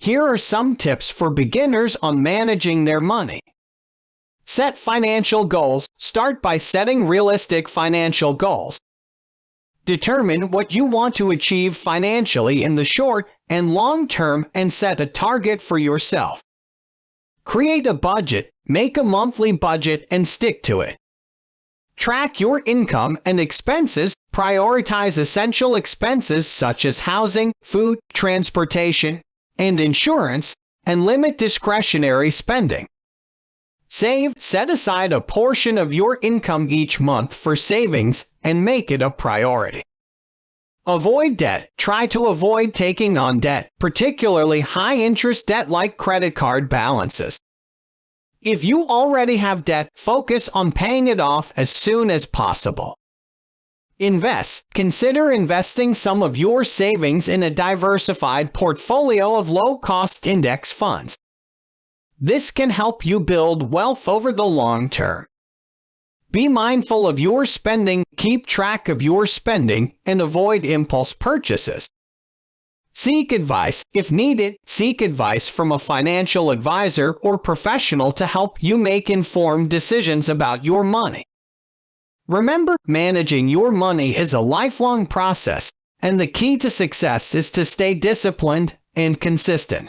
Here are some tips for beginners on managing their money. Set financial goals. Start by setting realistic financial goals. Determine what you want to achieve financially in the short and long term and set a target for yourself. Create a budget. Make a monthly budget and stick to it. Track your income and expenses. Prioritize essential expenses such as housing, food, transportation, and insurance, and limit discretionary spending. Save. Set aside a portion of your income each month for savings and make it a priority. Avoid debt. Try to avoid taking on debt, particularly high-interest debt like credit card balances. If you already have debt, focus on paying it off as soon as possible. Invest. Consider investing some of your savings in a diversified portfolio of low-cost index funds. This can help you build wealth over the long term. Be mindful of your spending. Keep track of your spending and avoid impulse purchases. Seek advice. If needed, seek advice from a financial advisor or professional to help you make informed decisions about your money. Remember, managing your money is a lifelong process, and the key to success is to stay disciplined and consistent.